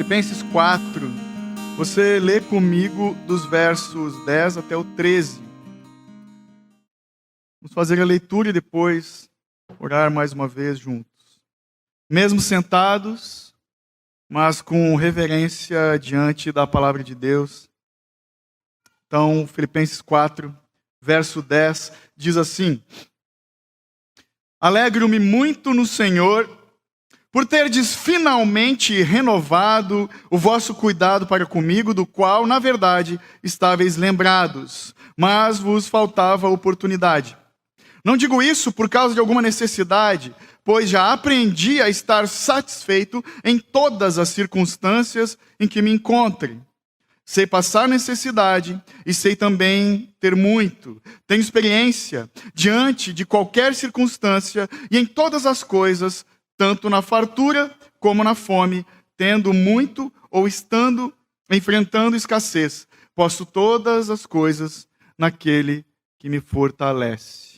Filipenses 4. Você lê comigo dos versos 10 até o 13. Vamos fazer a leitura e depois orar mais uma vez juntos. Mesmo sentados, mas com reverência diante da palavra de Deus. Então, Filipenses 4, verso 10, diz assim: Alegro-me muito no Senhor, por terdes finalmente renovado o vosso cuidado para comigo, do qual, na verdade, estáveis lembrados, mas vos faltava oportunidade. Não digo isso por causa de alguma necessidade, pois já aprendi a estar satisfeito em todas as circunstâncias em que me encontre. Sei passar necessidade e sei também ter muito. Tenho experiência diante de qualquer circunstância e em todas as coisas, tanto na fartura como na fome, tendo muito ou enfrentando escassez. Posso todas as coisas naquele que me fortalece.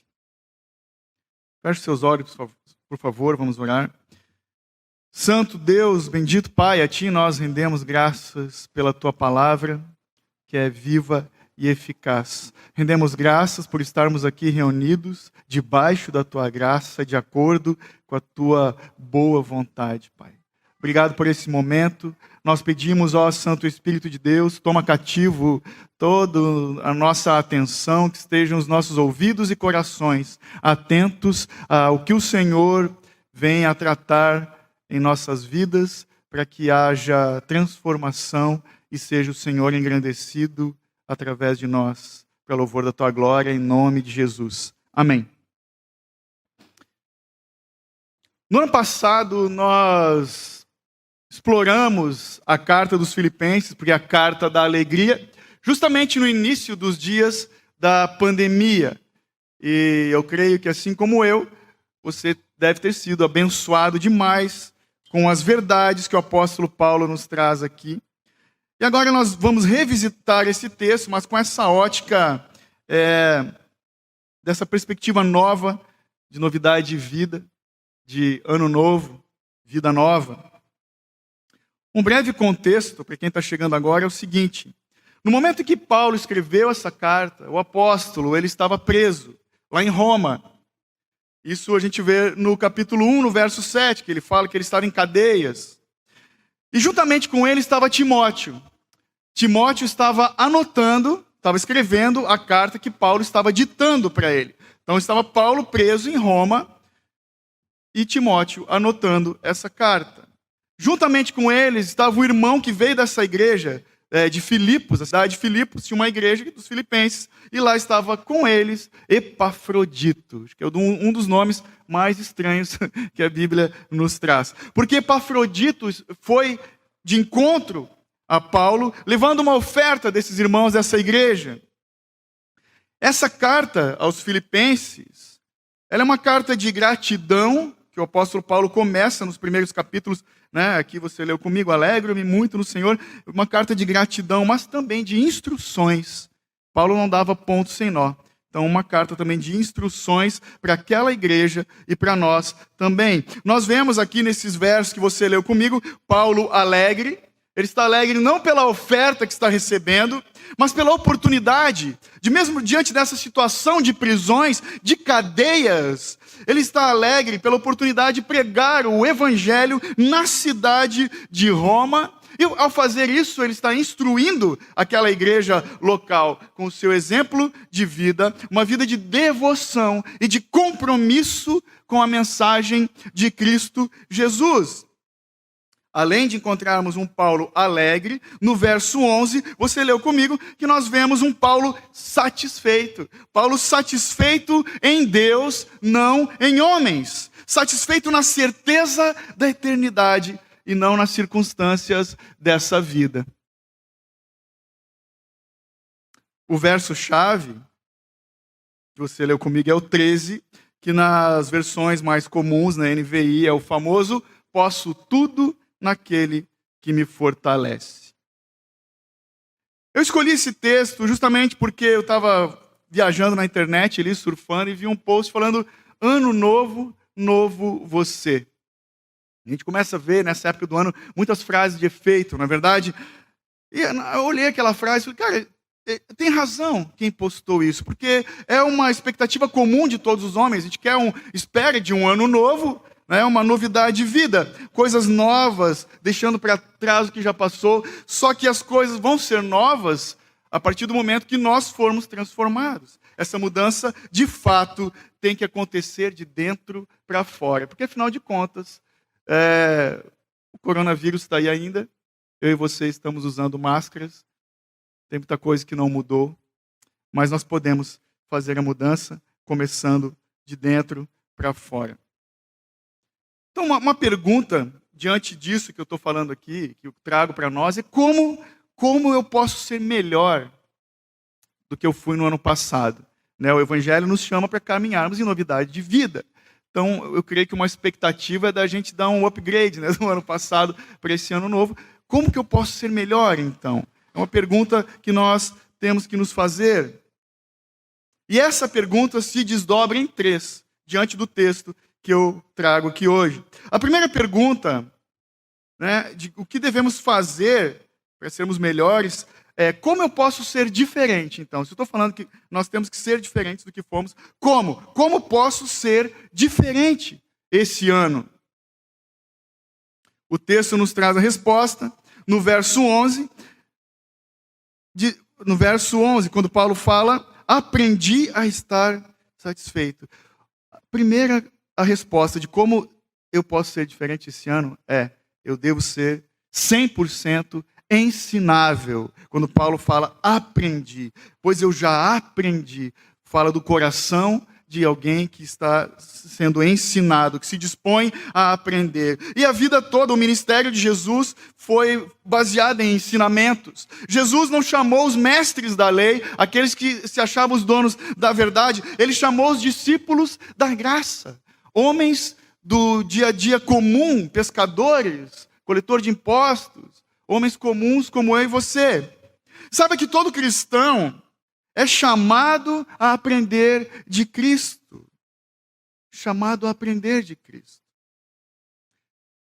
Feche seus olhos, por favor, vamos orar. Santo Deus, bendito Pai, a Ti nós rendemos graças pela Tua palavra, que é viva e eficaz. Rendemos graças por estarmos aqui reunidos, debaixo da Tua graça, de acordo com a Tua boa vontade, Pai. Obrigado por esse momento. Nós pedimos, ó Santo Espírito de Deus, toma cativo toda a nossa atenção, que estejam os nossos ouvidos e corações atentos ao que o Senhor vem a tratar em nossas vidas, para que haja transformação e seja o Senhor engrandecido através de nós, para louvor da Tua glória, em nome de Jesus. Amém. No ano passado, nós exploramos a carta dos Filipenses, porque é a carta da alegria, justamente no início dos dias da pandemia. E eu creio que, assim como eu, você deve ter sido abençoado demais com as verdades que o apóstolo Paulo nos traz aqui. E agora nós vamos revisitar esse texto, mas com essa ótica, dessa perspectiva nova, de novidade de vida, de ano novo, vida nova. Um breve contexto, para quem está chegando agora, é o seguinte. No momento em que Paulo escreveu essa carta, o apóstolo, ele estava preso, lá em Roma. Isso a gente vê no capítulo 1, no verso 7, que ele fala que ele estava em cadeias. E juntamente com ele estava Timóteo. Timóteo estava estava escrevendo a carta que Paulo estava ditando para ele. Então estava Paulo preso em Roma e Timóteo anotando essa carta. Juntamente com eles estava o irmão que veio dessa igreja de Filipos, a cidade de Filipos, tinha uma igreja dos filipenses, e lá estava com eles Epafrodito, que é um dos nomes mais estranhos que a Bíblia nos traz. Porque Epafrodito foi de encontro a Paulo, levando uma oferta desses irmãos dessa igreja. Essa carta aos filipenses, ela é uma carta de gratidão, que o apóstolo Paulo começa nos primeiros capítulos, né? Aqui você leu comigo, alegro-me muito no Senhor, uma carta de gratidão, mas também de instruções. Paulo não dava ponto sem nó. Então, uma carta também de instruções para aquela igreja e para nós também. Nós vemos aqui nesses versos que você leu comigo, Paulo alegre. Ele está alegre não pela oferta que está recebendo, mas pela oportunidade de, mesmo diante dessa situação de prisões, de cadeias, ele está alegre pela oportunidade de pregar o evangelho na cidade de Roma. E ao fazer isso, ele está instruindo aquela igreja local com o seu exemplo de vida, uma vida de devoção e de compromisso com a mensagem de Cristo Jesus. Além de encontrarmos um Paulo alegre, no verso 11, você leu comigo que nós vemos um Paulo satisfeito. Paulo satisfeito em Deus, não em homens. Satisfeito na certeza da eternidade e não nas circunstâncias dessa vida. O verso-chave que você leu comigo é o 13, que nas versões mais comuns, na NVI, é o famoso posso tudo naquele que me fortalece. Eu escolhi esse texto justamente porque eu estava viajando na internet, ali, surfando, e vi um post falando, ano novo, novo você. A gente começa a ver, nessa época do ano, muitas frases de efeito, não é verdade? E eu olhei aquela frase e falei, cara, tem razão quem postou isso, porque é uma expectativa comum de todos os homens. A gente espera de um ano novo, né, uma novidade de vida, coisas novas, deixando para trás o que já passou. Só que as coisas vão ser novas a partir do momento que nós formos transformados. Essa mudança, de fato, tem que acontecer de dentro para fora, porque afinal de contas, o coronavírus está aí ainda. Eu e você estamos usando máscaras. Tem muita coisa que não mudou. Mas nós podemos fazer a mudança começando de dentro para fora. Então, uma pergunta diante disso que eu estou falando aqui, que eu trago para nós, é como eu posso ser melhor do que eu fui no ano passado? Né? O Evangelho nos chama para caminharmos em novidade de vida. Então, eu creio que uma expectativa é da gente dar um upgrade, né, do ano passado para esse ano novo. Como que eu posso ser melhor, então? É uma pergunta que nós temos que nos fazer. E essa pergunta se desdobra em 3, diante do texto que eu trago aqui hoje. A primeira pergunta, né, de o que devemos fazer para sermos melhores, é como eu posso ser diferente, então? Se eu estou falando que nós temos que ser diferentes do que fomos, como? Como posso ser diferente esse ano? O texto nos traz a resposta no verso 11, quando Paulo fala, aprendi a estar satisfeito. A resposta de como eu posso ser diferente esse ano é, eu devo ser 100% ensinável. Quando Paulo fala aprendi, pois eu já aprendi, fala do coração de alguém que está sendo ensinado, que se dispõe a aprender. E a vida toda, o ministério de Jesus foi baseado em ensinamentos. Jesus não chamou os mestres da lei, aqueles que se achavam os donos da verdade, ele chamou os discípulos da graça. Homens do dia a dia comum, pescadores, coletor de impostos, homens comuns como eu e você. Sabe que todo cristão é chamado a aprender de Cristo. Chamado a aprender de Cristo.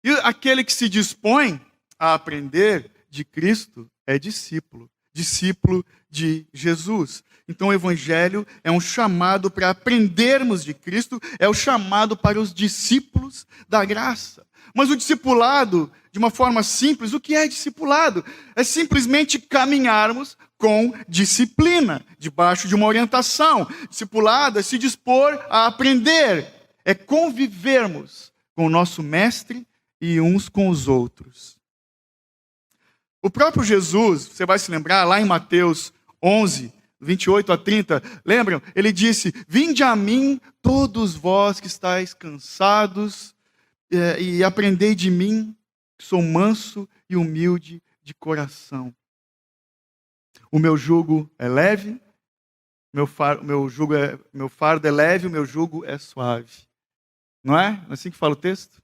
E aquele que se dispõe a aprender de Cristo é discípulo. Discípulo de Jesus. Então o Evangelho é um chamado para aprendermos de Cristo, é o chamado para os discípulos da graça. Mas o discipulado, de uma forma simples, o que é discipulado? É simplesmente caminharmos com disciplina, debaixo de uma orientação. Discipulado é se dispor a aprender, é convivermos com o nosso mestre e uns com os outros. O próprio Jesus, você vai se lembrar, lá em Mateus 11, 28 a 30, lembram? Ele disse, vinde a mim todos vós que estáis cansados e aprendei de mim, que sou manso e humilde de coração. O meu jugo é leve, meu fardo é leve, o meu jugo é suave. Não é? Não é assim que fala o texto?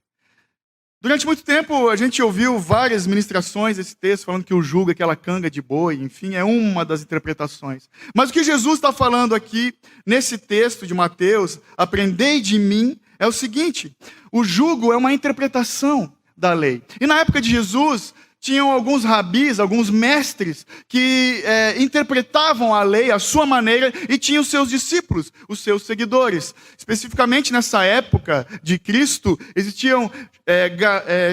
Durante muito tempo, a gente ouviu várias ministrações desse texto, falando que o jugo é aquela canga de boi, enfim, é uma das interpretações. Mas o que Jesus está falando aqui, nesse texto de Mateus, aprendei de mim, é o seguinte, o jugo é uma interpretação da lei. E na época de Jesus, tinham alguns rabis, alguns mestres, que interpretavam a lei à sua maneira e tinham seus discípulos, os seus seguidores. Especificamente nessa época de Cristo, existiam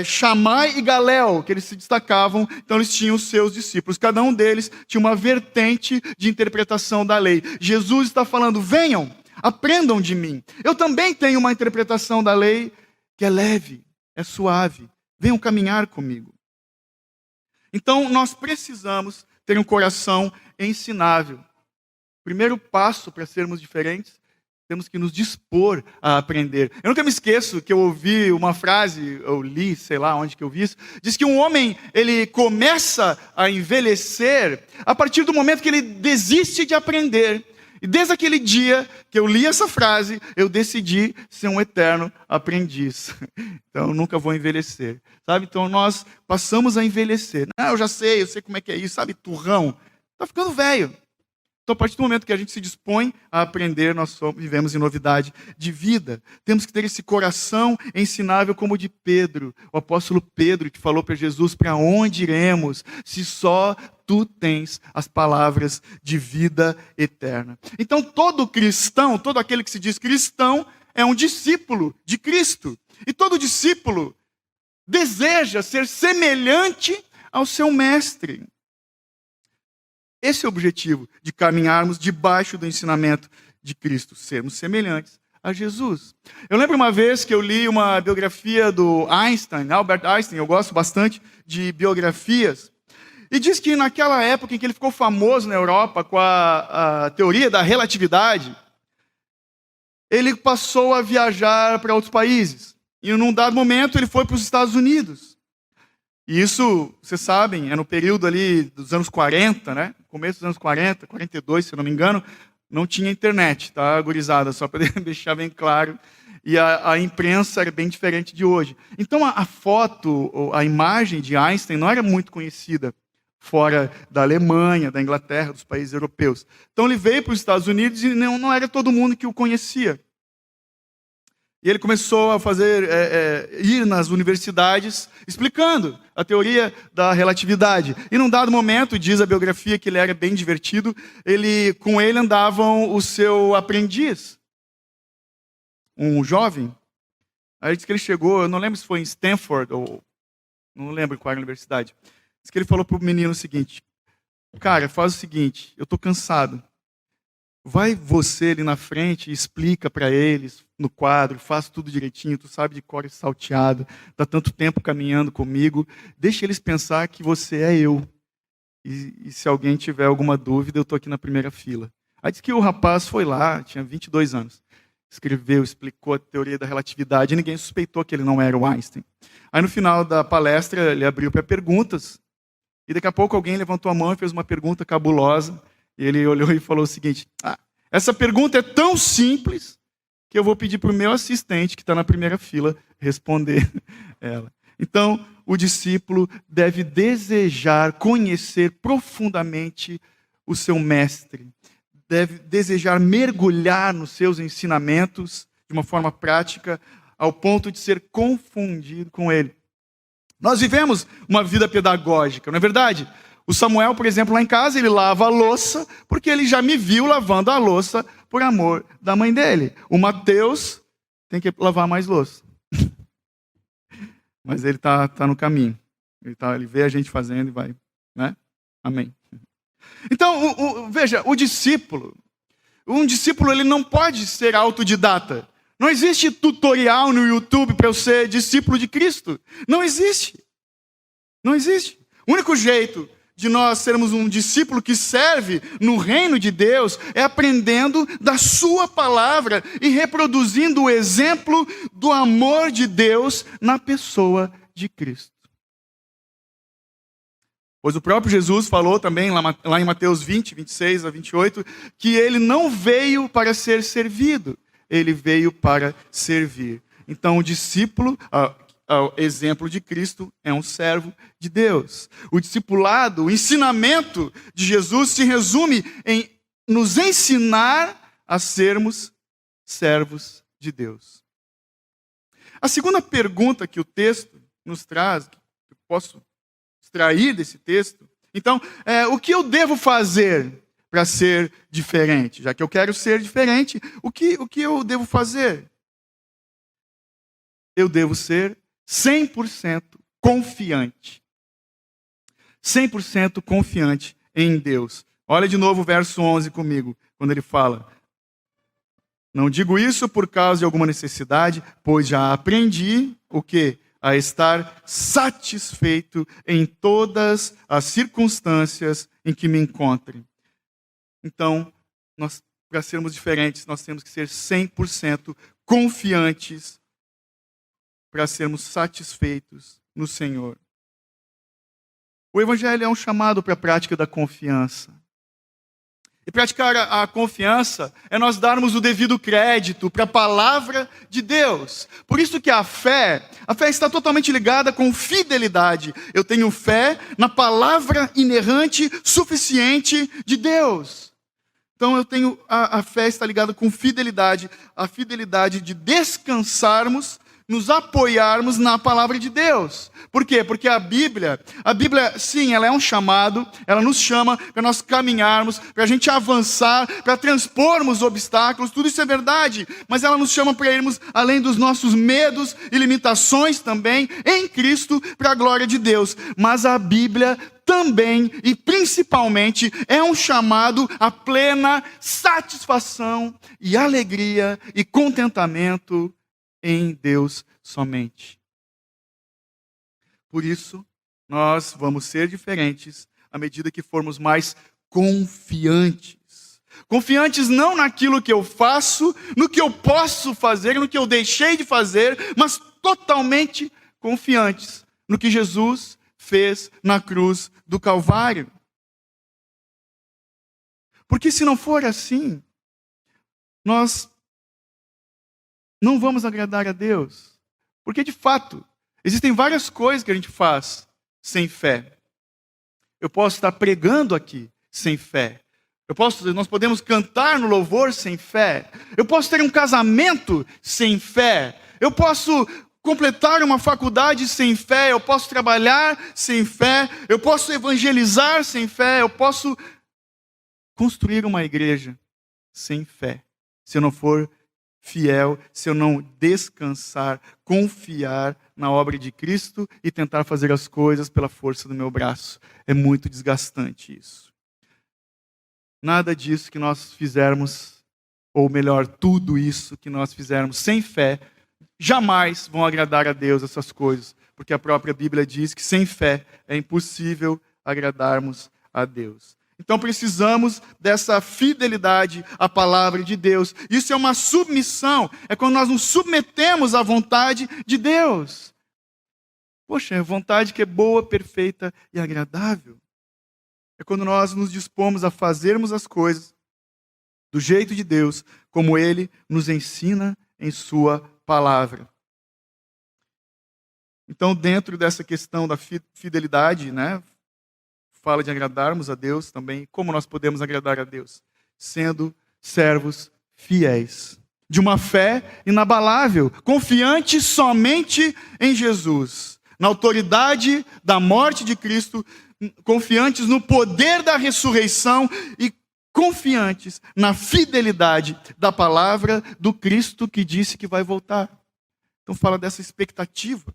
Shammai e Galel, que eles se destacavam, então eles tinham os seus discípulos. Cada um deles tinha uma vertente de interpretação da lei. Jesus está falando, venham, aprendam de mim. Eu também tenho uma interpretação da lei que é leve, é suave. Venham caminhar comigo. Então, nós precisamos ter um coração ensinável. Primeiro passo para sermos diferentes, temos que nos dispor a aprender. Eu nunca me esqueço que eu ouvi uma frase, eu li, sei lá onde que eu vi isso, diz que um homem, ele começa a envelhecer a partir do momento que ele desiste de aprender. E desde aquele dia que eu li essa frase, eu decidi ser um eterno aprendiz. Então, eu nunca vou envelhecer. Sabe? Então, nós passamos a envelhecer. Não, eu sei como é que é isso. Sabe, turrão? Está ficando velho. Então, a partir do momento que a gente se dispõe a aprender, vivemos em novidade de vida. Temos que ter esse coração ensinável como o de Pedro, o apóstolo Pedro, que falou para Jesus: para onde iremos, se só tu tens as palavras de vida eterna. Então, todo cristão, todo aquele que se diz cristão, é um discípulo de Cristo. E todo discípulo deseja ser semelhante ao seu mestre. Esse é o objetivo de caminharmos debaixo do ensinamento de Cristo, sermos semelhantes a Jesus. Eu lembro uma vez que eu li uma biografia do Einstein, Albert Einstein. Eu gosto bastante de biografias. E diz que naquela época em que ele ficou famoso na Europa com a teoria da relatividade, ele passou a viajar para outros países. E num dado momento ele foi para os Estados Unidos. E isso, vocês sabem, é no período ali dos anos 40, né? Começo dos anos 40, 42, se eu não me engano, não tinha internet, tá, gurizada? Só para deixar bem claro. E a imprensa era bem diferente de hoje. Então a foto, a imagem de Einstein não era muito conhecida fora da Alemanha, da Inglaterra, dos países europeus. Então ele veio para os Estados Unidos e não era todo mundo que o conhecia. E ele começou a ir nas universidades explicando a teoria da relatividade. E num dado momento, diz a biografia que ele era bem divertido, com ele andavam o seu aprendiz, um jovem. Aí diz que ele chegou, eu não lembro se foi em Stanford, ou não lembro qual era a universidade. Diz que ele falou para o menino o seguinte: cara, faz o seguinte, eu estou cansado. Vai você ali na frente e explica para eles no quadro, faz tudo direitinho, tu sabe de cor e salteado, está tanto tempo caminhando comigo, deixa eles pensar que você é eu. E se alguém tiver alguma dúvida, eu estou aqui na primeira fila. Aí diz que o rapaz foi lá, tinha 22 anos, escreveu, explicou a teoria da relatividade e ninguém suspeitou que ele não era o Einstein. Aí no final da palestra ele abriu para perguntas e daqui a pouco alguém levantou a mão e fez uma pergunta cabulosa. E ele olhou e falou o seguinte: essa pergunta é tão simples que eu vou pedir para o meu assistente, que está na primeira fila, responder ela. Então, o discípulo deve desejar conhecer profundamente o seu mestre, deve desejar mergulhar nos seus ensinamentos de uma forma prática, ao ponto de ser confundido com ele. Nós vivemos uma vida pedagógica, não é verdade? O Samuel, por exemplo, lá em casa, ele lava a louça porque ele já me viu lavando a louça por amor da mãe dele. O Mateus tem que lavar mais louça. Mas ele está no caminho. Ele vê a gente fazendo e vai. Né? Amém. Então, veja, um discípulo ele não pode ser autodidata. Não existe tutorial no YouTube para eu ser discípulo de Cristo. Não existe. Não existe. O único jeito de nós sermos um discípulo que serve no reino de Deus é aprendendo da sua palavra e reproduzindo o exemplo do amor de Deus na pessoa de Cristo. Pois o próprio Jesus falou também, lá em Mateus 20, 26 a 28, que ele não veio para ser servido, ele veio para servir. Então o discípulo, o exemplo de Cristo, é um servo de Deus. O discipulado, o ensinamento de Jesus se resume em nos ensinar a sermos servos de Deus. A segunda pergunta que o texto nos traz, que eu posso extrair desse texto, então, o que eu devo fazer para ser diferente? Já que eu quero ser diferente, o que eu devo fazer? Eu devo ser 100% confiante. 100% confiante em Deus. Olha de novo o verso 11 comigo, quando ele fala: não digo isso por causa de alguma necessidade, pois já aprendi o quê? A estar satisfeito em todas as circunstâncias em que me encontre. Então, para sermos diferentes, nós temos que ser 100% confiantes para sermos satisfeitos no Senhor. O Evangelho é um chamado para a prática da confiança. E praticar a confiança é nós darmos o devido crédito para a palavra de Deus. Por isso que a fé está totalmente ligada com fidelidade. Eu tenho fé na palavra inerrante, suficiente de Deus. Então eu tenho a fé está ligada com fidelidade, a fidelidade de descansarmos, nos apoiarmos na palavra de Deus. Por quê? Porque a Bíblia, sim, ela é um chamado, ela nos chama para nós caminharmos, para a gente avançar, para transpormos obstáculos, tudo isso é verdade, mas ela nos chama para irmos além dos nossos medos e limitações também, em Cristo, para a glória de Deus. Mas a Bíblia também e principalmente é um chamado à plena satisfação e alegria e contentamento em Deus somente. Por isso, nós vamos ser diferentes à medida que formos mais confiantes. Confiantes não naquilo que eu faço, no que eu posso fazer, no que eu deixei de fazer, mas totalmente confiantes no que Jesus fez na cruz do Calvário. Porque se não for assim, nós não vamos agradar a Deus. Porque, de fato, existem várias coisas que a gente faz sem fé. Eu posso estar pregando aqui sem fé. Nós podemos cantar no louvor sem fé. Eu posso ter um casamento sem fé. Eu posso completar uma faculdade sem fé. Eu posso trabalhar sem fé. Eu posso evangelizar sem fé. Eu posso construir uma igreja sem fé. Se eu não for fiel, se eu não descansar, confiar na obra de Cristo e tentar fazer as coisas pela força do meu braço. É muito desgastante isso. Nada disso que nós fizermos, ou melhor, tudo isso que nós fizermos sem fé, jamais vão agradar a Deus essas coisas, porque a própria Bíblia diz que sem fé é impossível agradarmos a Deus. Então precisamos dessa fidelidade à palavra de Deus. Isso é uma submissão, é quando nós nos submetemos à vontade de Deus. Poxa, é vontade que é boa, perfeita e agradável. É quando nós nos dispomos a fazermos as coisas do jeito de Deus, como Ele nos ensina em sua palavra. Então, dentro dessa questão da fidelidade, né? Fala de agradarmos a Deus também. Como nós podemos agradar a Deus? Sendo servos fiéis, de uma fé inabalável, confiantes somente em Jesus, na autoridade da morte de Cristo, confiantes no poder da ressurreição e confiantes na fidelidade da palavra do Cristo que disse que vai voltar. Então fala dessa expectativa.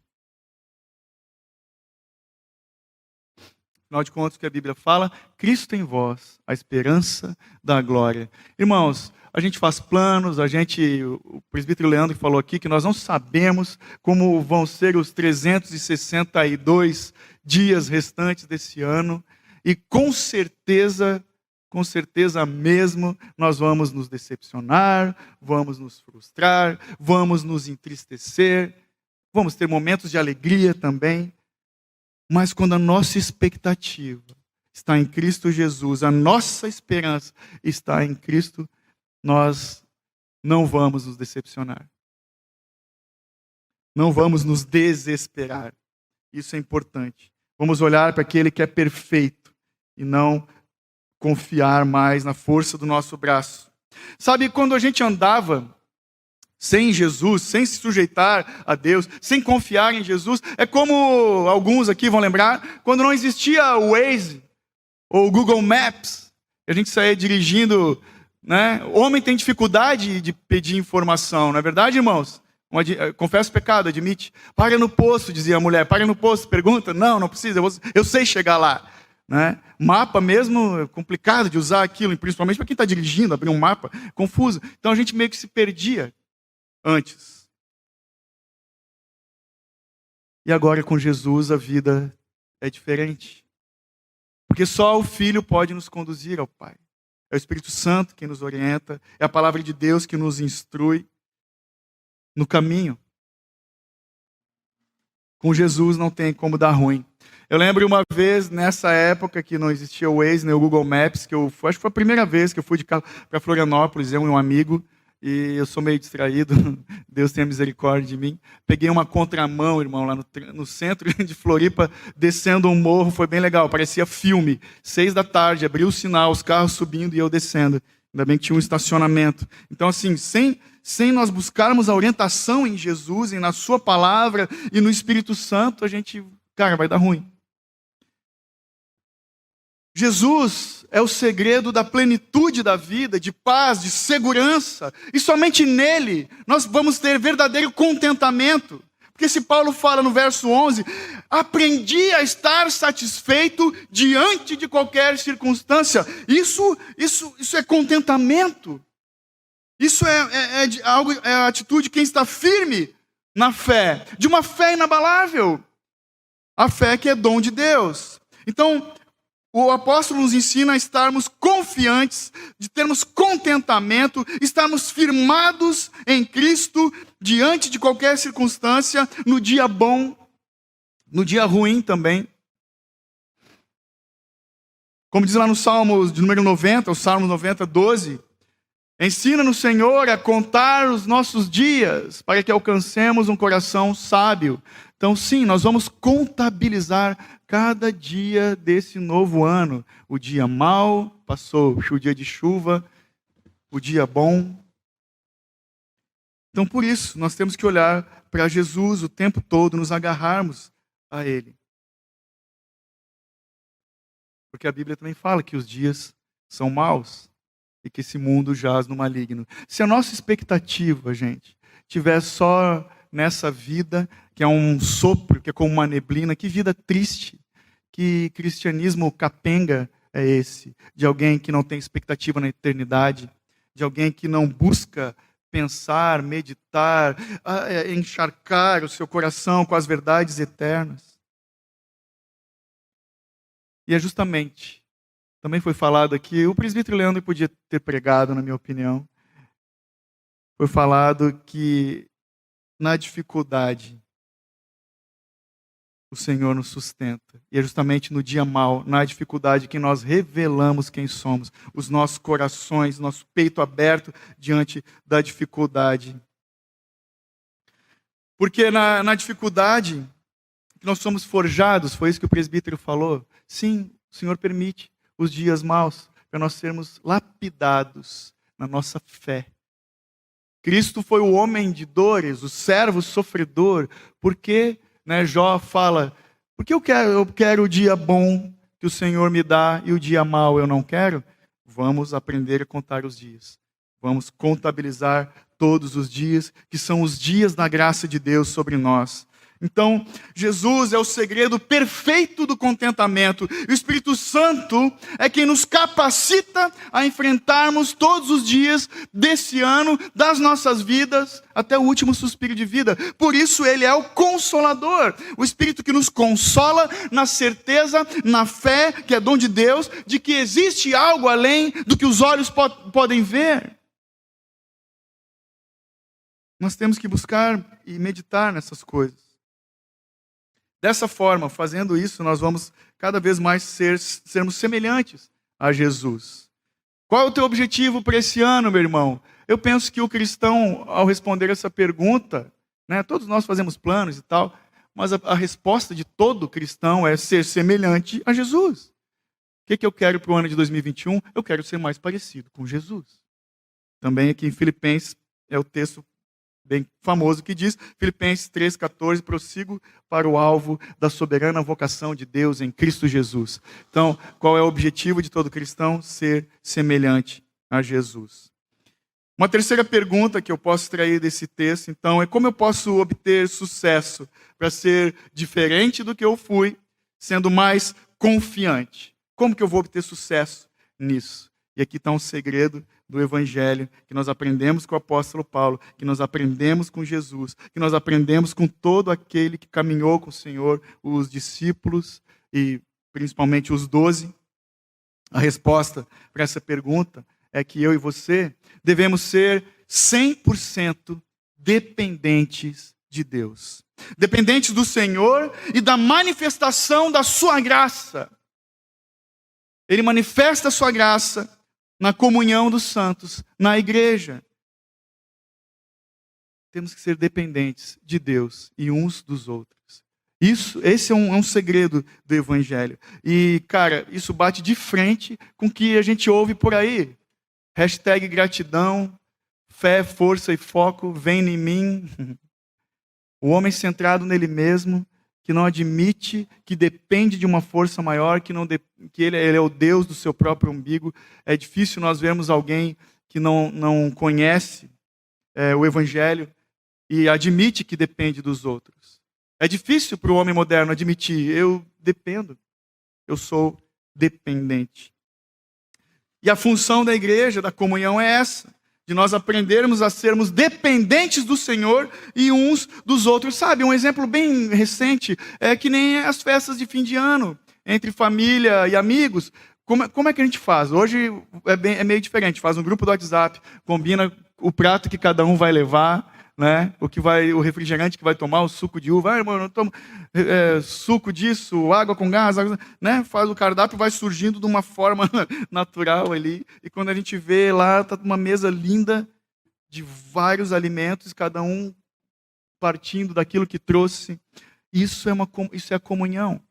Afinal de contas, o que a Bíblia fala, Cristo em vós, a esperança da glória. Irmãos, a gente faz planos, o presbítero Leandro falou aqui que nós não sabemos como vão ser os 362 dias restantes desse ano, e com certeza mesmo, nós vamos nos decepcionar, vamos nos frustrar, vamos nos entristecer, vamos ter momentos de alegria também. Mas quando a nossa expectativa está em Cristo Jesus, a nossa esperança está em Cristo, nós não vamos nos decepcionar. Não vamos nos desesperar. Isso é importante. Vamos olhar para aquele que é perfeito e não confiar mais na força do nosso braço. Sabe, quando a gente andava sem Jesus, sem se sujeitar a Deus, sem confiar em Jesus, é como alguns aqui vão lembrar, quando não existia o Waze ou o Google Maps, a gente saía dirigindo, né? O homem tem dificuldade de pedir informação, não é verdade, irmãos? Confessa o pecado, admite. Para no posto, dizia a mulher, para no posto, pergunta, não precisa, eu sei chegar lá. Né? Mapa mesmo é complicado de usar aquilo, principalmente para quem está dirigindo, abrir um mapa, confuso. Então a gente meio que se perdia antes. E agora com Jesus a vida é diferente. Porque só o Filho pode nos conduzir ao Pai. É o Espírito Santo quem nos orienta, é a palavra de Deus que nos instrui no caminho. Com Jesus não tem como dar ruim. Eu lembro uma vez, nessa época que não existia o Waze, nem o Google Maps, acho que foi a primeira vez que eu fui de carro para Florianópolis, eu e um amigo, e eu sou meio distraído, Deus tenha misericórdia de mim. Peguei uma contramão, irmão, lá no centro de Floripa, descendo um morro, foi bem legal, parecia filme. 6 da tarde, abriu o sinal, os carros subindo e eu descendo. Ainda bem que tinha um estacionamento. Então, assim, sem nós buscarmos a orientação em Jesus, e na sua palavra e no Espírito Santo, a gente, cara, vai dar ruim. Jesus é o segredo da plenitude da vida, de paz, de segurança. E somente nele nós vamos ter verdadeiro contentamento. Porque se Paulo fala no verso 11, aprendi a estar satisfeito diante de qualquer circunstância. Isso é contentamento. Isso é a atitude de quem está firme na fé, de uma fé inabalável. A fé que é dom de Deus. Então, o apóstolo nos ensina a estarmos confiantes, de termos contentamento, estarmos firmados em Cristo diante de qualquer circunstância, no dia bom, no dia ruim também. Como diz lá no Salmo de número 90, o Salmo 90, 12, ensina-nos, Senhor, a contar os nossos dias, para que alcancemos um coração sábio. Então, sim, nós vamos contabilizar cada dia desse novo ano. O dia mau passou, o dia de chuva, o dia bom. Então, por isso, nós temos que olhar para Jesus o tempo todo, nos agarrarmos a Ele. Porque a Bíblia também fala que os dias são maus e que esse mundo jaz no maligno. Se a nossa expectativa, gente, tiver só nessa vida, que é um sopro, que é como uma neblina, que vida triste, que cristianismo capenga é esse, de alguém que não tem expectativa na eternidade, de alguém que não busca pensar, meditar, encharcar o seu coração com as verdades eternas. E é justamente, também foi falado aqui, o presbítero Leandro podia ter pregado, na minha opinião, foi falado que na dificuldade o Senhor nos sustenta. E é justamente no dia mau, na dificuldade, que nós revelamos quem somos. Os nossos corações, nosso peito aberto diante da dificuldade. Porque na dificuldade que nós somos forjados, foi isso que o presbítero falou. Sim, o Senhor permite os dias maus para nós sermos lapidados na nossa fé. Cristo foi o homem de dores, o servo sofredor, porque, Jó fala, porque eu quero o dia bom que o Senhor me dá e o dia mau eu não quero? Vamos aprender a contar os dias. Vamos contabilizar todos os dias, que são os dias da graça de Deus sobre nós. Então, Jesus é o segredo perfeito do contentamento. O Espírito Santo é quem nos capacita a enfrentarmos todos os dias desse ano, das nossas vidas, até o último suspiro de vida. Por isso, Ele é o Consolador. O Espírito que nos consola na certeza, na fé, que é dom de Deus, de que existe algo além do que os olhos podem ver. Nós temos que buscar e meditar nessas coisas. Dessa forma, fazendo isso, nós vamos cada vez mais sermos semelhantes a Jesus. Qual é o teu objetivo para esse ano, meu irmão? Eu penso que o cristão, ao responder essa pergunta, todos nós fazemos planos e tal, mas a resposta de todo cristão é ser semelhante a Jesus. O que eu quero para o ano de 2021? Eu quero ser mais parecido com Jesus. Também aqui em Filipenses é o texto bem famoso que diz, Filipenses 3,14, prossigo para o alvo da soberana vocação de Deus em Cristo Jesus. Então, qual é o objetivo de todo cristão? Ser semelhante a Jesus. Uma terceira pergunta que eu posso extrair desse texto, então, é como eu posso obter sucesso para ser diferente do que eu fui, sendo mais confiante? Como que eu vou obter sucesso nisso? E aqui está um segredo do Evangelho, que nós aprendemos com o apóstolo Paulo, que nós aprendemos com Jesus, que nós aprendemos com todo aquele que caminhou com o Senhor, os discípulos e principalmente os 12. A resposta para essa pergunta é que eu e você devemos ser 100% dependentes de Deus. Dependentes do Senhor e da manifestação da sua graça. Ele manifesta a sua graça na comunhão dos santos, na igreja. Temos que ser dependentes de Deus e uns dos outros. Esse é um segredo do Evangelho. E, cara, isso bate de frente com o que a gente ouve por aí. Hashtag gratidão, fé, força e foco, vem em mim. O homem centrado nele mesmo, que não admite que depende de uma força maior, que ele é o Deus do seu próprio umbigo. É difícil nós vermos alguém que não conhece o Evangelho e admite que depende dos outros. É difícil para o homem moderno admitir, eu dependo, eu sou dependente. E a função da igreja, da comunhão é essa, de nós aprendermos a sermos dependentes do Senhor e uns dos outros. Sabe, um exemplo bem recente é que nem as festas de fim de ano, entre família e amigos. Como é que a gente faz? Hoje é meio diferente, faz um grupo do WhatsApp, combina o prato que cada um vai levar, né? O refrigerante que vai tomar, o suco de uva, irmão, eu tomo suco disso, água com gás, né? Faz o cardápio, vai surgindo de uma forma natural ali. E quando a gente vê lá, está uma mesa linda de vários alimentos, cada um partindo daquilo que trouxe. Isso é a comunhão.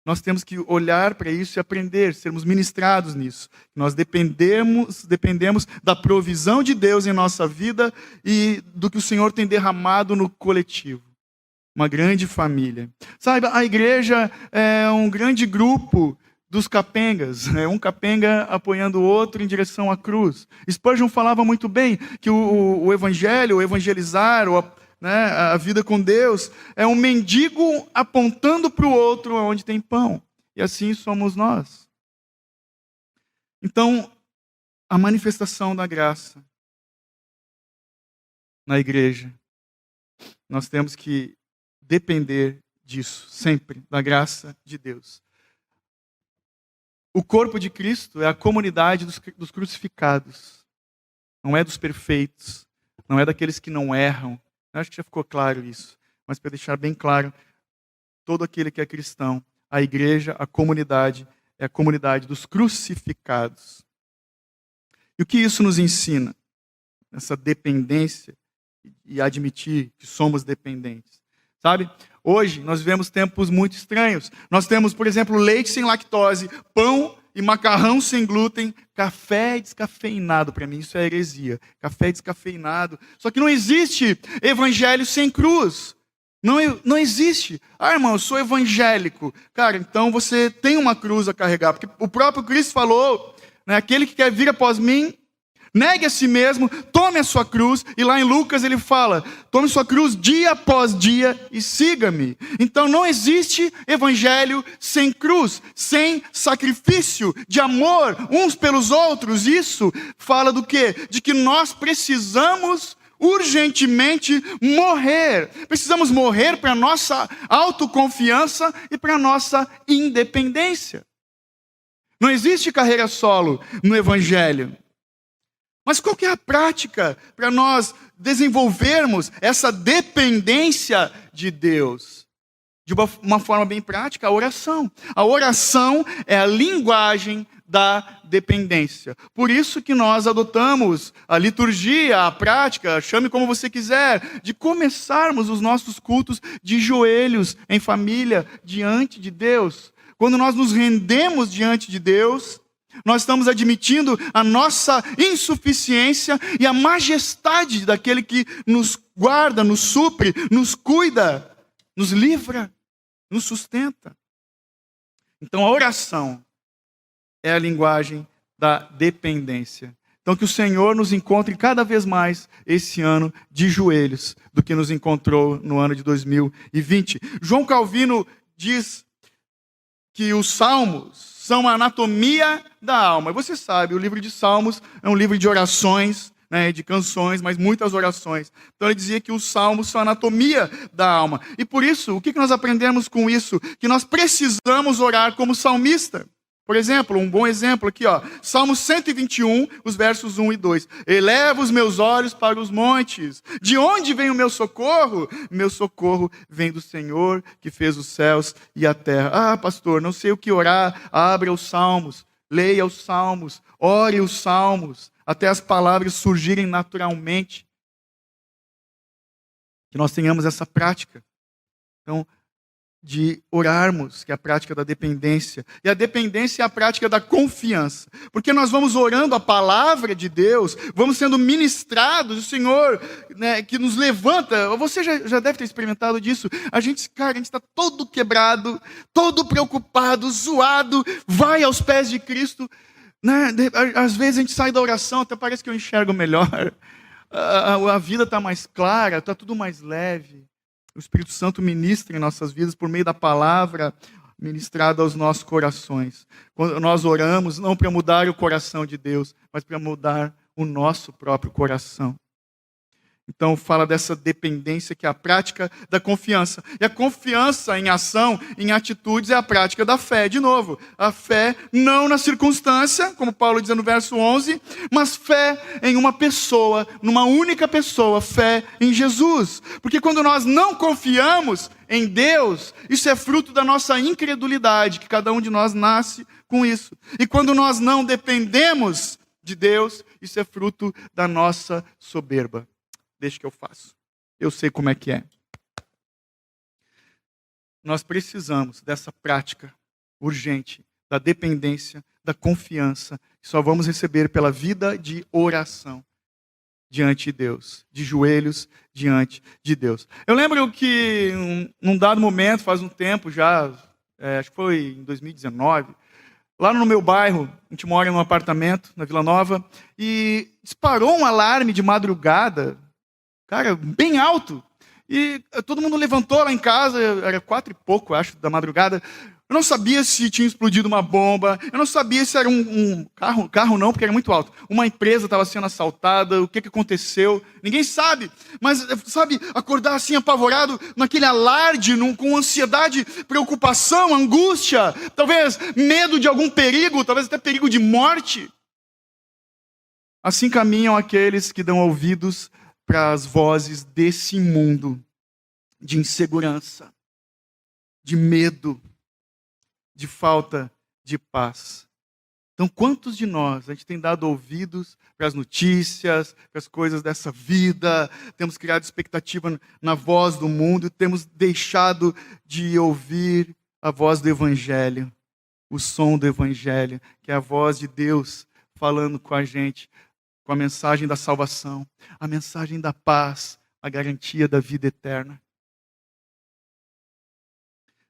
Nós temos que olhar para isso e aprender, sermos ministrados nisso. Nós dependemos da provisão de Deus em nossa vida e do que o Senhor tem derramado no coletivo. Uma grande família. Sabe, a igreja é um grande grupo dos capengas. É um capenga apoiando o outro em direção à cruz. Spurgeon falava muito bem que o evangelho, o evangelizar, a vida com Deus, é um mendigo apontando para o outro onde tem pão. E assim somos nós. Então, a manifestação da graça na igreja, nós temos que depender disso, sempre, da graça de Deus. O corpo de Cristo é a comunidade dos crucificados. Não é dos perfeitos, não é daqueles que não erram. Acho que já ficou claro isso. Mas para deixar bem claro, todo aquele que é cristão, a igreja, a comunidade, é a comunidade dos crucificados. E o que isso nos ensina? Essa dependência e admitir que somos dependentes. Sabe? Hoje nós vivemos tempos muito estranhos. Nós temos, por exemplo, leite sem lactose, pão e macarrão sem glúten, café descafeinado. Para mim isso é heresia. Café descafeinado. Só que não existe evangelho sem cruz. Não existe. Ah, irmão, eu sou evangélico. Cara, então você tem uma cruz a carregar. Porque o próprio Cristo falou, né, aquele que quer vir após mim, negue a si mesmo, tome a sua cruz. E lá em Lucas ele fala, tome sua cruz dia após dia e siga-me. Então não existe evangelho sem cruz, sem sacrifício de amor uns pelos outros. Isso fala do quê? De que nós precisamos urgentemente morrer. Precisamos morrer para a nossa autoconfiança e para a nossa independência. Não existe carreira solo no evangelho. Mas qual que é a prática para nós desenvolvermos essa dependência de Deus? De uma forma bem prática, a oração. A oração é a linguagem da dependência. Por isso que nós adotamos a liturgia, a prática, chame como você quiser, de começarmos os nossos cultos de joelhos, em família, diante de Deus. Quando nós nos rendemos diante de Deus, nós estamos admitindo a nossa insuficiência e a majestade daquele que nos guarda, nos supre, nos cuida, nos livra, nos sustenta. Então a oração é a linguagem da dependência. Então que o Senhor nos encontre cada vez mais esse ano de joelhos do que nos encontrou no ano de 2020. João Calvino diz que os salmos são a anatomia da alma. E você sabe, o livro de Salmos é um livro de orações, né, de canções, mas muitas orações. Então ele dizia que os salmos são a anatomia da alma. E por isso, o que nós aprendemos com isso? Que nós precisamos orar como salmista. Por exemplo, um bom exemplo aqui, Salmo 121, os versos 1 e 2. Eleva os meus olhos para os montes. De onde vem o meu socorro? Meu socorro vem do Senhor, que fez os céus e a terra. Ah, pastor, não sei o que orar. Abra os salmos, leia os salmos, ore os salmos, até as palavras surgirem naturalmente. Que nós tenhamos essa prática. Então, de orarmos, que é a prática da dependência. E a dependência é a prática da confiança. Porque nós vamos orando a palavra de Deus, vamos sendo ministrados, o Senhor, né, que nos levanta. Você já deve ter experimentado disso. A gente está todo quebrado, todo preocupado, zoado, vai aos pés de Cristo. Né? Às vezes a gente sai da oração, até parece que eu enxergo melhor. A vida está mais clara, está tudo mais leve. O Espírito Santo ministra em nossas vidas por meio da palavra ministrada aos nossos corações. Quando nós oramos, não para mudar o coração de Deus, mas para mudar o nosso próprio coração. Então fala dessa dependência que é a prática da confiança. E a confiança em ação, em atitudes, é a prática da fé. De novo, a fé não na circunstância, como Paulo diz no verso 11, mas fé em uma pessoa, numa única pessoa, fé em Jesus. Porque quando nós não confiamos em Deus, isso é fruto da nossa incredulidade, que cada um de nós nasce com isso. E quando nós não dependemos de Deus, isso é fruto da nossa soberba. Deixa que eu faço. Eu sei como é que é. Nós precisamos dessa prática urgente, da dependência, da confiança, que só vamos receber pela vida de oração diante de Deus, de joelhos diante de Deus. Eu lembro que, num dado momento, faz um tempo já, acho que foi em 2019, lá no meu bairro, a gente mora num apartamento, na Vila Nova, e disparou um alarme de madrugada, cara, bem alto. E todo mundo levantou lá em casa, era 4 e pouco, acho, da madrugada. Eu não sabia se tinha explodido uma bomba, eu não sabia se era um carro não, porque era muito alto. Uma empresa estava sendo assaltada, o que aconteceu, ninguém sabe. Mas, sabe, acordar assim apavorado, naquele alarde, com ansiedade, preocupação, angústia, talvez medo de algum perigo, talvez até perigo de morte. Assim caminham aqueles que dão ouvidos para as vozes desse mundo de insegurança, de medo, de falta de paz. Então, quantos de nós a gente tem dado ouvidos para as notícias, para as coisas dessa vida, temos criado expectativa na voz do mundo e temos deixado de ouvir a voz do Evangelho, o som do Evangelho, que é a voz de Deus falando com a gente, com a mensagem da salvação, a mensagem da paz, a garantia da vida eterna.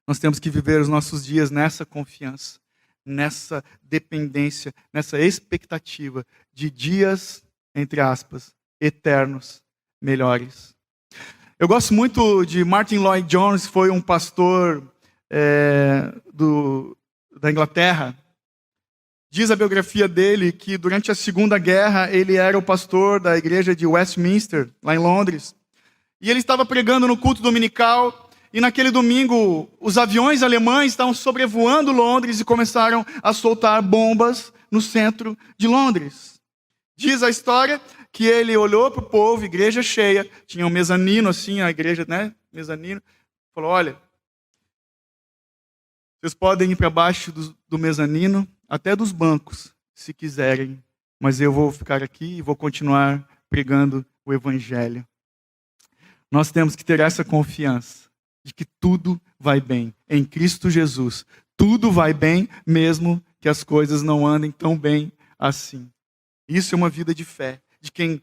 Nós temos que viver os nossos dias nessa confiança, nessa dependência, nessa expectativa de dias, entre aspas, eternos, melhores. Eu gosto muito de Martin Lloyd Jones, foi um pastor da Inglaterra. Diz a biografia dele que durante a Segunda Guerra ele era o pastor da igreja de Westminster, lá em Londres. E ele estava pregando no culto dominical e naquele domingo os aviões alemães estavam sobrevoando Londres e começaram a soltar bombas no centro de Londres. Diz a história que ele olhou para o povo, igreja cheia, tinha um mezanino assim, a igreja, né, mezanino, falou, olha, vocês podem ir para baixo do mezanino, até dos bancos, se quiserem. Mas eu vou ficar aqui e vou continuar pregando o Evangelho. Nós temos que ter essa confiança de que tudo vai bem. Em Cristo Jesus, tudo vai bem, mesmo que as coisas não andem tão bem assim. Isso é uma vida de fé, de quem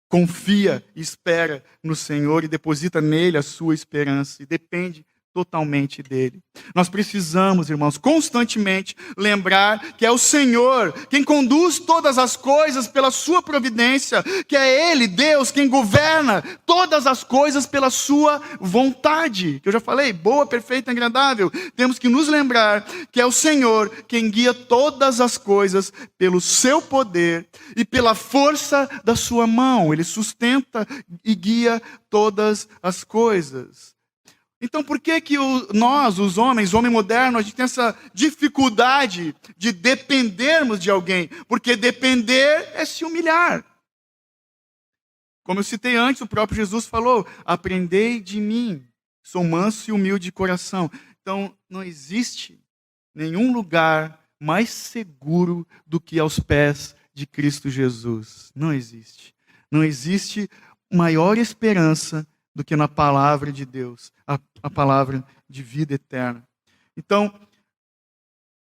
confia e espera no Senhor e deposita nele a sua esperança e depende totalmente dele. Nós precisamos, irmãos, constantemente lembrar que é o Senhor quem conduz todas as coisas pela sua providência, que é Ele, Deus, quem governa todas as coisas pela sua vontade. Que eu já falei, boa, perfeita e agradável. Temos que nos lembrar que é o Senhor quem guia todas as coisas pelo seu poder e pela força da sua mão. Ele sustenta e guia todas as coisas. Então, por que nós, os homens, o homem moderno, a gente tem essa dificuldade de dependermos de alguém? Porque depender é se humilhar. Como eu citei antes, o próprio Jesus falou, aprendei de mim, sou manso e humilde de coração. Então, não existe nenhum lugar mais seguro do que aos pés de Cristo Jesus. Não existe. Não existe maior esperança do que na palavra de Deus. a palavra de vida eterna. Então,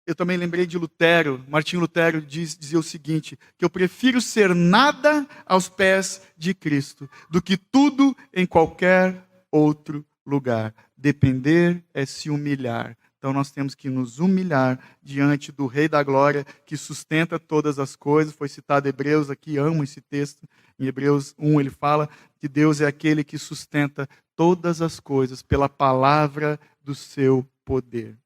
eu também lembrei de Lutero. Martinho Lutero dizia o seguinte, que eu prefiro ser nada aos pés de Cristo do que tudo em qualquer outro lugar. Depender é se humilhar. Então nós temos que nos humilhar diante do Rei da Glória, que sustenta todas as coisas. Foi citado Hebreus aqui, amo esse texto. Em Hebreus 1 ele fala que Deus é aquele que sustenta todas as coisas pela palavra do seu poder.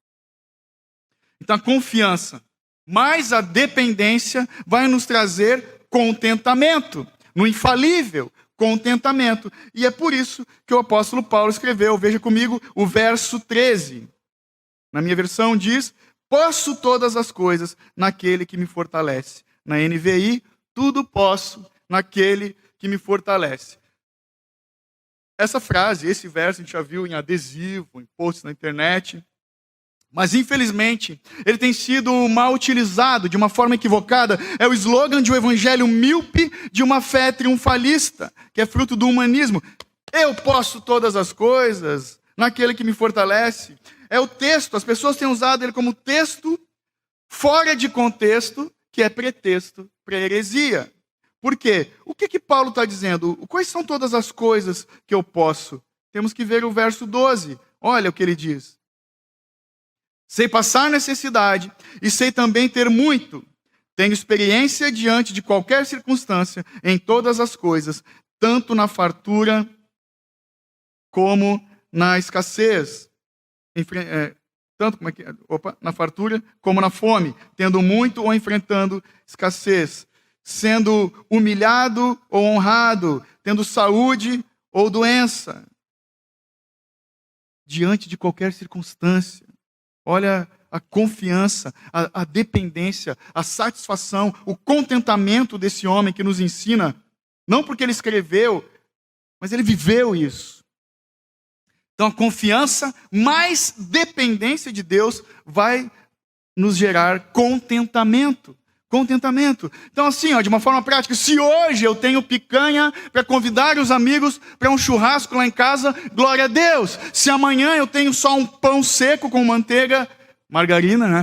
Então a confiança mais a dependência vai nos trazer contentamento, no infalível contentamento. E é por isso que o apóstolo Paulo escreveu, veja comigo o verso 13. Na minha versão diz, posso todas as coisas naquele que me fortalece. Na NVI, tudo posso naquele que me fortalece. Essa frase, esse verso a gente já viu em adesivo, em posts na internet. Mas, infelizmente, ele tem sido mal utilizado de uma forma equivocada. É o slogan de um evangelho míope de uma fé triunfalista, que é fruto do humanismo. Eu posso todas as coisas naquele que me fortalece. É o texto, as pessoas têm usado ele como texto fora de contexto, que é pretexto para heresia. Por quê? O que Paulo está dizendo? Quais são todas as coisas que eu posso? Temos que ver o verso 12. Olha o que ele diz. Sei passar necessidade e sei também ter muito. Tenho experiência diante de qualquer circunstância, em todas as coisas, tanto na fartura como na escassez. Na fartura como na fome, tendo muito ou enfrentando escassez, sendo humilhado ou honrado, tendo saúde ou doença. Diante de qualquer circunstância. Olha a confiança, a dependência, a satisfação, o contentamento desse homem que nos ensina, não porque ele escreveu, mas ele viveu isso. Então a confiança mais dependência de Deus vai nos gerar contentamento. Contentamento. Então assim, de uma forma prática, se hoje eu tenho picanha para convidar os amigos para um churrasco lá em casa, glória a Deus. Se amanhã eu tenho só um pão seco com manteiga, margarina, né?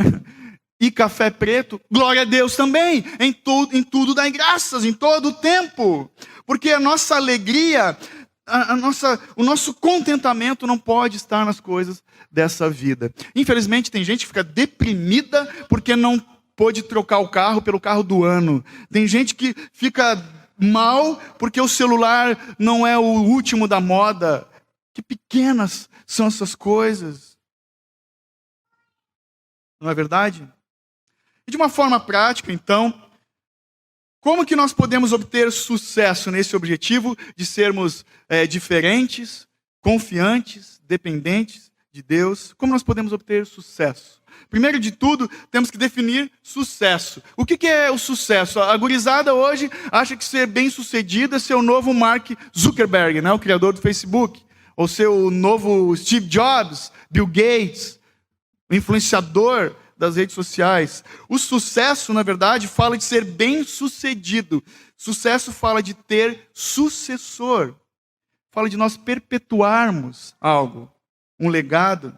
E café preto, glória a Deus também. Em tudo dai graças, em todo o tempo. Porque a nossa alegria, o nosso contentamento não pode estar nas coisas dessa vida. Infelizmente tem gente que fica deprimida porque não pôde trocar o carro pelo carro do ano. Tem gente que fica mal porque o celular não é o último da moda. Que pequenas são essas coisas. Não é verdade? E de uma forma prática, então, como que nós podemos obter sucesso nesse objetivo de sermos diferentes, confiantes, dependentes de Deus? Como nós podemos obter sucesso? Primeiro de tudo, temos que definir sucesso. O que é o sucesso? A gurizada hoje acha que ser bem-sucedido é ser o novo Mark Zuckerberg, né? O criador do Facebook. Ou ser o novo Steve Jobs, Bill Gates, o influenciador das redes sociais. O sucesso, na verdade, fala de ser bem-sucedido. Sucesso fala de ter sucessor. Fala de nós perpetuarmos algo, um legado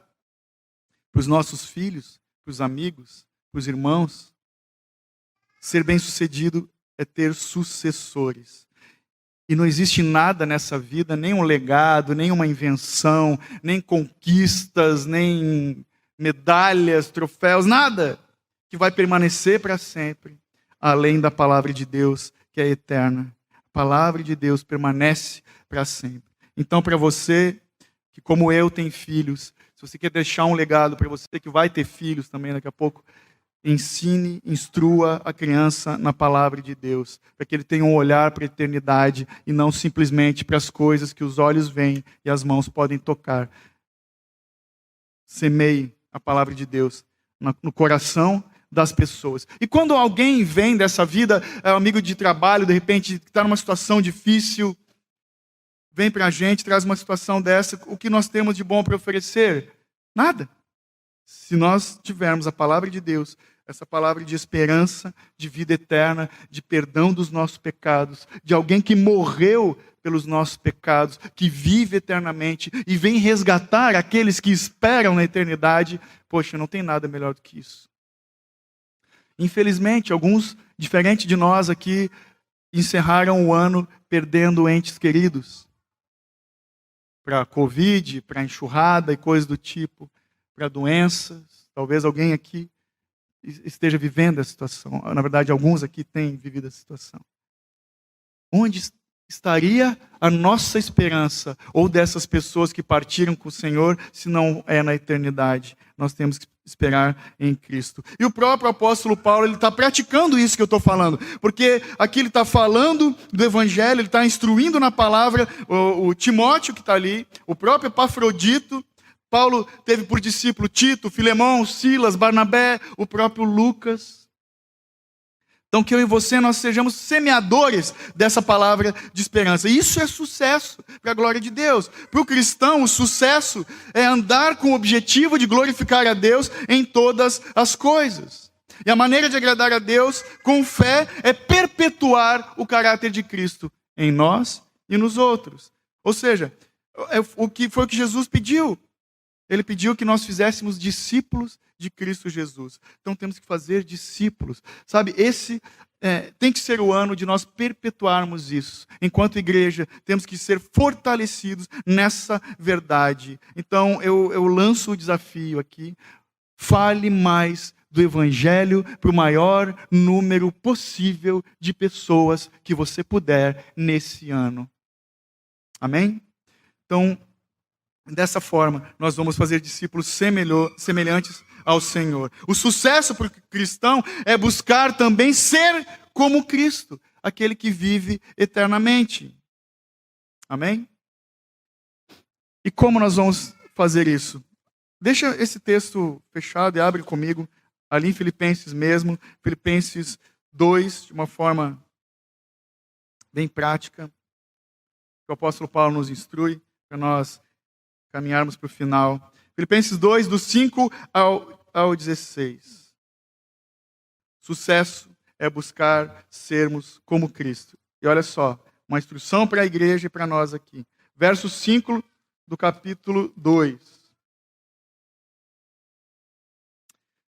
para os nossos filhos, para os amigos, para os irmãos. Ser bem-sucedido é ter sucessores. E não existe nada nessa vida, nem um legado, nem uma invenção, nem conquistas, nem medalhas, troféus, nada que vai permanecer para sempre, além da palavra de Deus, que é eterna. A palavra de Deus permanece para sempre. Então, para você, que como eu tem filhos, se você quer deixar um legado para você que vai ter filhos também daqui a pouco, ensine, instrua a criança na palavra de Deus, para que ele tenha um olhar para a eternidade e não simplesmente para as coisas que os olhos veem e as mãos podem tocar. Semeie a palavra de Deus no coração das pessoas. E quando alguém vem dessa vida, é um amigo de trabalho, de repente está numa situação difícil, vem para a gente, traz uma situação dessa, o que nós temos de bom para oferecer? Nada. Se nós tivermos a palavra de Deus essa palavra de esperança, de vida eterna, de perdão dos nossos pecados, de alguém que morreu pelos nossos pecados, que vive eternamente e vem resgatar aqueles que esperam na eternidade. Poxa, não tem nada melhor do que isso. Infelizmente, alguns, diferente de nós aqui, encerraram o ano perdendo entes queridos. Para a Covid, para enxurrada e coisas do tipo, para doenças. Talvez alguém aqui esteja vivendo essa situação. Na verdade, alguns aqui têm vivido essa situação. Onde estaria a nossa esperança, ou dessas pessoas que partiram com o Senhor, se não é na eternidade? Nós temos que esperar em Cristo. E o próprio apóstolo Paulo, ele está praticando isso que eu estou falando, porque aqui ele está falando do Evangelho, ele está instruindo na palavra o Timóteo que está ali, o próprio Epafrodito. Paulo teve por discípulo Tito, Filemão, Silas, Barnabé, o próprio Lucas. Então que eu e você, nós sejamos semeadores dessa palavra de esperança. Isso é sucesso para a glória de Deus. Para o cristão, o sucesso é andar com o objetivo de glorificar a Deus em todas as coisas. E a maneira de agradar a Deus com fé é perpetuar o caráter de Cristo em nós e nos outros. Ou seja, foi o que Jesus pediu. Ele pediu que nós fizéssemos discípulos de Cristo Jesus. Então temos que fazer discípulos. Sabe, esse tem que ser o ano de nós perpetuarmos isso. Enquanto igreja, temos que ser fortalecidos nessa verdade. Então eu lanço o desafio aqui. Fale mais do Evangelho para o maior número possível de pessoas que você puder nesse ano. Amém? Então, dessa forma, nós vamos fazer discípulos semelhantes ao Senhor. O sucesso para o cristão é buscar também ser como Cristo, aquele que vive eternamente. Amém? E como nós vamos fazer isso? Deixa esse texto fechado e abre comigo, ali em Filipenses mesmo, Filipenses 2, de uma forma bem prática. O apóstolo Paulo nos instrui para nós caminharmos para o final. Filipenses 2, do 5 ao 16. Sucesso é buscar sermos como Cristo. E olha só, uma instrução para a igreja e para nós aqui. Verso 5 do capítulo 2.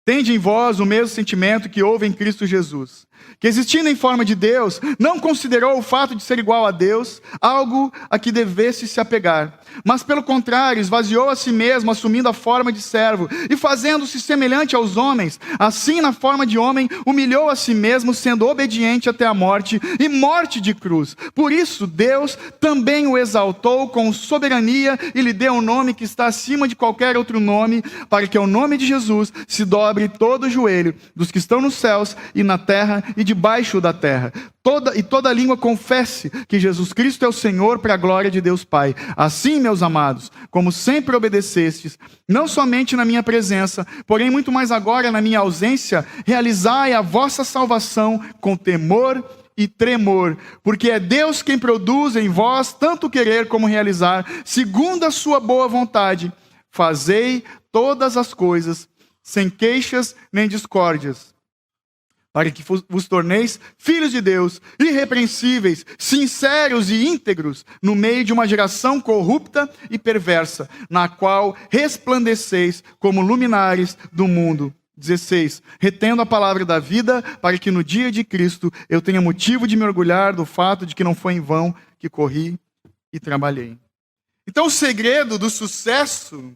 Tende em vós o mesmo sentimento que houve em Cristo Jesus, que existindo em forma de Deus, não considerou o fato de ser igual a Deus algo a que devesse se apegar, mas pelo contrário, esvaziou a si mesmo, assumindo a forma de servo, e fazendo-se semelhante aos homens, assim na forma de homem, humilhou a si mesmo, sendo obediente até a morte, e morte de cruz. Por isso, Deus também o exaltou com soberania, e lhe deu um nome que está acima de qualquer outro nome, para que ao nome de Jesus se dobre todo o joelho dos que estão nos céus e na terra e debaixo da terra. Toda língua confesse que Jesus Cristo é o Senhor, para a glória de Deus Pai. Assim, meus amados, como sempre obedecestes, não somente na minha presença, porém muito mais agora na minha ausência, realizai a vossa salvação com temor e tremor, porque é Deus quem produz em vós tanto querer como realizar, segundo a sua boa vontade. Fazei todas as coisas sem queixas nem discórdias, para que vos torneis filhos de Deus, irrepreensíveis, sinceros e íntegros, no meio de uma geração corrupta e perversa, na qual resplandeceis como luminares do mundo. 16. Retendo a palavra da vida, para que no dia de Cristo eu tenha motivo de me orgulhar do fato de que não foi em vão que corri e trabalhei. Então o segredo do sucesso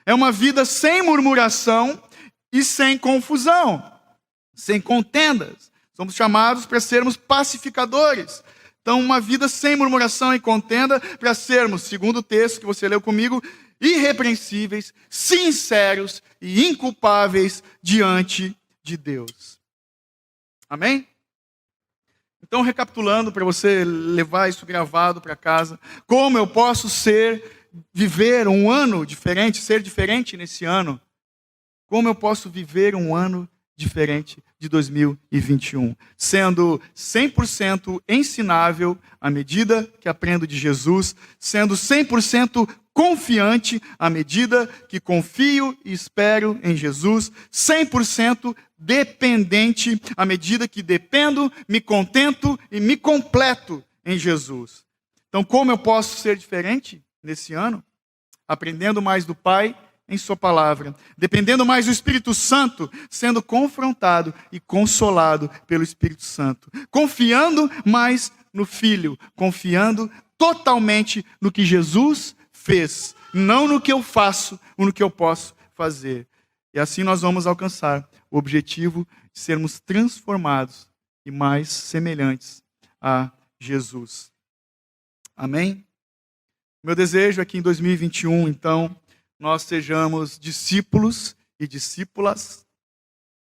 é uma vida sem murmuração e sem confusão, sem contendas. Somos chamados para sermos pacificadores. Então, uma vida sem murmuração e contenda, para sermos, segundo o texto que você leu comigo, irrepreensíveis, sinceros e inculpáveis diante de Deus. Amém? Então, recapitulando, para você levar isso gravado para casa, como eu posso viver um ano diferente, ser diferente nesse ano? Como eu posso viver um ano diferente de 2021? Sendo 100% ensinável à medida que aprendo de Jesus, sendo 100% confiante à medida que confio e espero em Jesus, 100% dependente à medida que dependo, me contento e me completo em Jesus. Então, como eu posso ser diferente nesse ano? Aprendendo mais do Pai em sua palavra, dependendo mais do Espírito Santo, sendo confrontado e consolado pelo Espírito Santo, confiando mais no Filho, confiando totalmente no que Jesus fez, não no que eu faço ou no que eu posso fazer. E assim nós vamos alcançar o objetivo de sermos transformados e mais semelhantes a Jesus. Amém? Meu desejo é que em 2021, então, nós sejamos discípulos e discípulas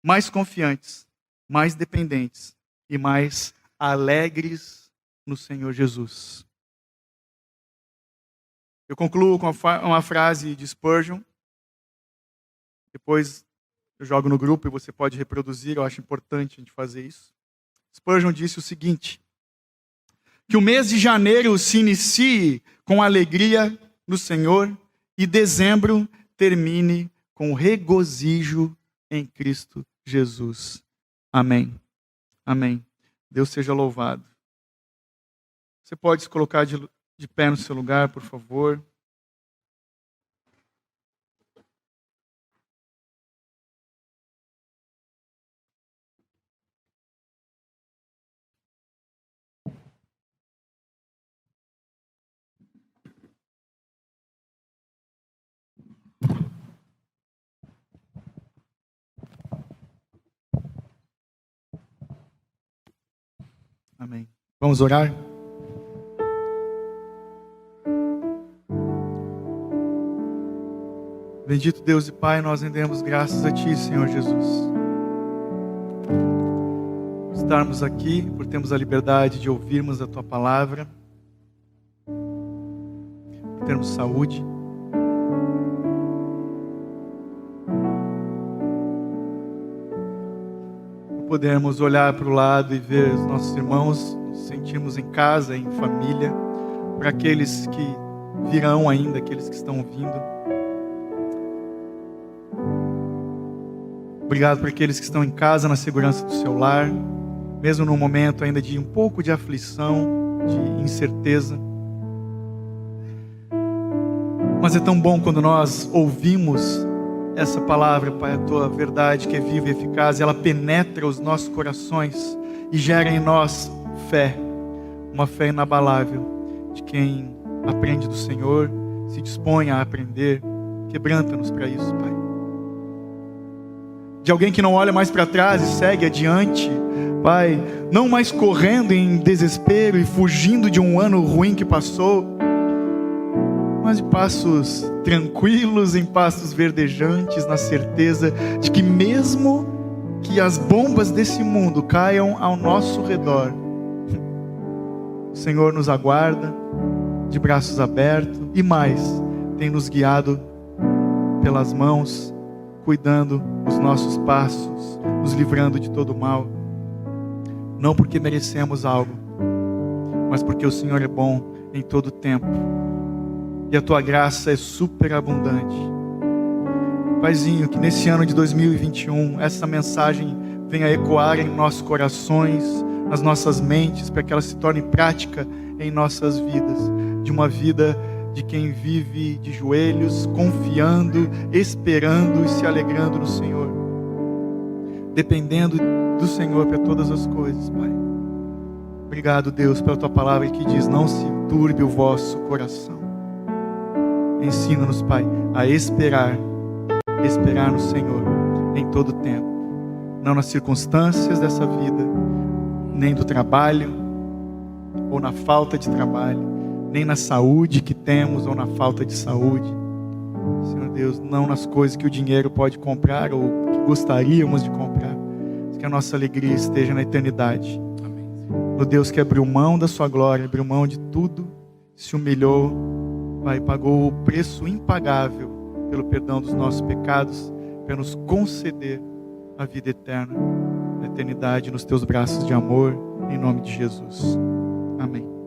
mais confiantes, mais dependentes e mais alegres no Senhor Jesus. Eu concluo com uma frase de Spurgeon. Depois eu jogo no grupo e você pode reproduzir, eu acho importante a gente fazer isso. Spurgeon disse o seguinte: que o mês de janeiro se inicie com alegria no Senhor e dezembro termine com regozijo em Cristo Jesus. Amém. Amém. Deus seja louvado. Você pode se colocar de pé no seu lugar, por favor. Amém. Vamos orar? Bendito Deus e Pai, nós rendemos graças a Ti, Senhor Jesus. Por estarmos aqui, por termos a liberdade de ouvirmos a Tua palavra, por termos saúde. Podermos olhar para o lado e ver os nossos irmãos, nos sentirmos em casa, em família, para aqueles que virão ainda, aqueles que estão vindo. Obrigado por aqueles que estão em casa, na segurança do seu lar, mesmo num momento ainda de um pouco de aflição, de incerteza. Mas é tão bom quando nós ouvimos essa palavra, Pai, a Tua verdade que é viva e eficaz, ela penetra os nossos corações e gera em nós fé, uma fé inabalável de quem aprende do Senhor, se dispõe a aprender. Quebranta-nos para isso, Pai. De alguém que não olha mais para trás e segue adiante, Pai, não mais correndo em desespero e fugindo de um ano ruim que passou, mas de passos tranquilos, em passos verdejantes, na certeza de que mesmo que as bombas desse mundo caiam ao nosso redor, o Senhor nos aguarda de braços abertos e mais, tem nos guiado pelas mãos, cuidando dos nossos passos, nos livrando de todo mal, não porque merecemos algo, mas porque o Senhor é bom em todo tempo. E a Tua graça é superabundante. Paizinho, que nesse ano de 2021, essa mensagem venha ecoar em nossos corações, nas nossas mentes, para que ela se torne prática em nossas vidas. De uma vida de quem vive de joelhos, confiando, esperando e se alegrando no Senhor. Dependendo do Senhor para todas as coisas, Pai. Obrigado, Deus, pela Tua palavra que diz: não se turbe o vosso coração. Ensina-nos, Pai, a esperar no Senhor em todo tempo, não nas circunstâncias dessa vida, nem do trabalho, ou na falta de trabalho, nem na saúde que temos, ou na falta de saúde. Senhor Deus, não nas coisas que o dinheiro pode comprar, ou que gostaríamos de comprar, mas que a nossa alegria esteja na eternidade. Amém. O Deus que abriu mão da sua glória, abriu mão de tudo, se humilhou, Pai, pagou o preço impagável pelo perdão dos nossos pecados, para nos conceder a vida eterna, a eternidade nos Teus braços de amor, em nome de Jesus. Amém.